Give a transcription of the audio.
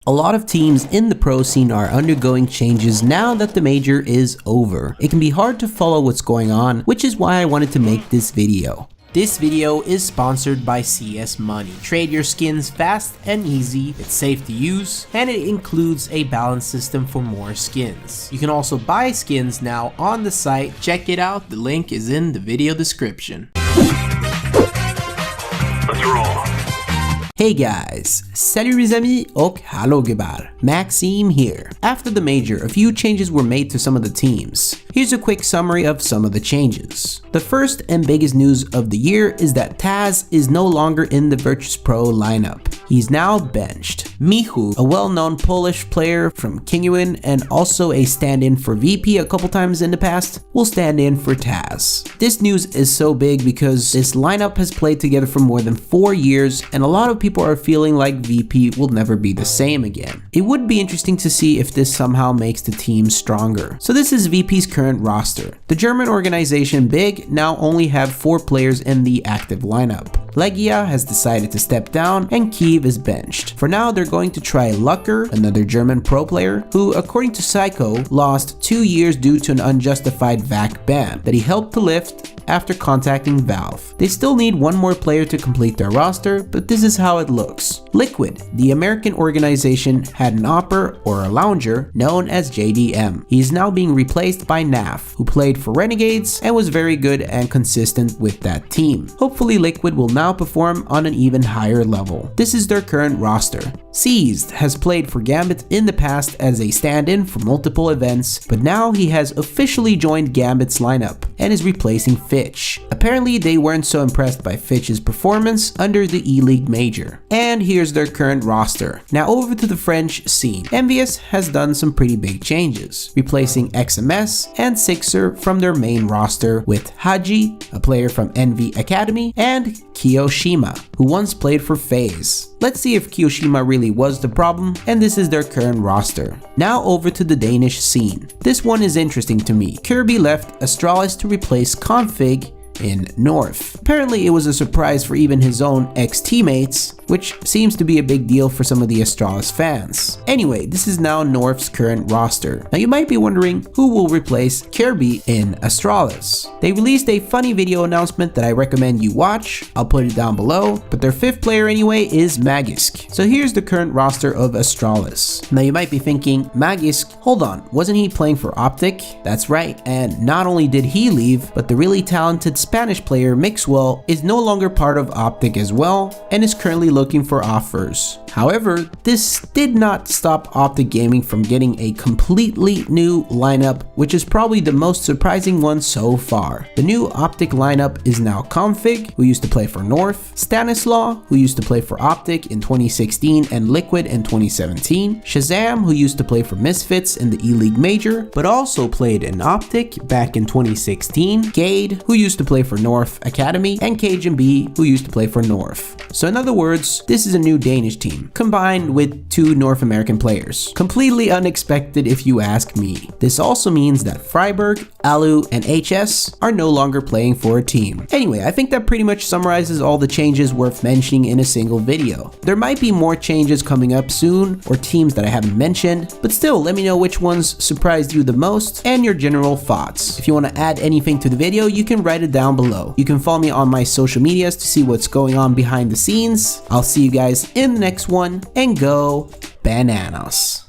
A lot of teams in the pro scene are undergoing changes now that the major is over. It can be hard to follow what's going on, which is why I wanted to make this video. This video is sponsored by CS Money. Trade your skins fast and easy, it's safe to use, and it includes a balance system for more skins. You can also buy skins now on the site. Check it out, the link is in the video description. Let's roll. Hey guys, salut les amis och hallå gubbar, Maxime here. After the major, a few changes were made to some of the teams. Here's a quick summary of some of the changes. The first and biggest news of the year is that Taz is no longer in the Virtus Pro lineup. He's now benched. Michu, a well-known Polish player from Kinguin and also a stand-in for VP a couple times in the past, will stand in for Taz. This news is so big because this lineup has played together for more than 4 years and a lot of people are feeling like VP will never be the same again. It would be interesting to see if this somehow makes the team stronger. So this is VP's current roster. The German organization BIG now only have 4 players in the active lineup. Legia has decided to step down and Kiev is benched. For now, they're going to try Lucker, another German pro player, who according to Psycho lost 2 years due to an unjustified VAC ban that he helped to lift after contacting Valve. They still need one more player to complete their roster, but this is how it looks. Liquid, the American organization, had an opper or a lounger known as JDM. He is now being replaced by Naf, who played for Renegades and was very good and consistent with that team. Hopefully Liquid will now perform on an even higher level. This is their current roster. Seized has played for Gambit in the past as a stand-in for multiple events, but now he has officially joined Gambit's lineup and is replacing Fitch. Apparently they weren't so impressed by Fitch's performance under the ELEAGUE major. And here's their current roster. Now over to the French scene. Envious has done some pretty big changes, replacing XMS and Sixer from their main roster with Haji, a player from Envy Academy, and Kiyoshima, who once played for FaZe. Let's see if Kiyoshima really was the problem, and this is their current roster. Now over to the Danish scene. This one is interesting to me. Kirby left Astralis to replace Config in North. Apparently it was a surprise for even his own ex-teammates, which seems to be a big deal for some of the Astralis fans. Anyway, this is now North's current roster. Now you might be wondering who will replace Kirby in Astralis. They released a funny video announcement that I recommend you watch. I'll put it down below, but their 5th player anyway is Magisk. So here's the current roster of Astralis. Now you might be thinking, Magisk, hold on, wasn't he playing for Optic? That's right, and not only did he leave, but the really talented Spanish player Mixwell is no longer part of Optic as well and is currently looking for offers. However, this did not stop Optic Gaming from getting a completely new lineup, which is probably the most surprising one so far. The new Optic lineup is now Config, who used to play for North, Stanislaw, who used to play for Optic in 2016 and Liquid in 2017, Shazam, who used to play for Misfits in the ELEAGUE Major, but also played in Optic back in 2016, Gade, who used to play for North Academy, and Cajun B, who used to play for North. So in other words, this is a new Danish team, combined with 2 North American players. Completely unexpected if you ask me. This also means that Freiburg, Alu, and HS are no longer playing for a team. Anyway, I think that pretty much summarizes all the changes worth mentioning in a single video. There might be more changes coming up soon, or teams that I haven't mentioned, but still let me know which ones surprised you the most and your general thoughts. If you want to add anything to the video, you can write it down below. You can follow me on my social medias to see what's going on behind the scenes. I'll see you guys in the next one, and go bananas.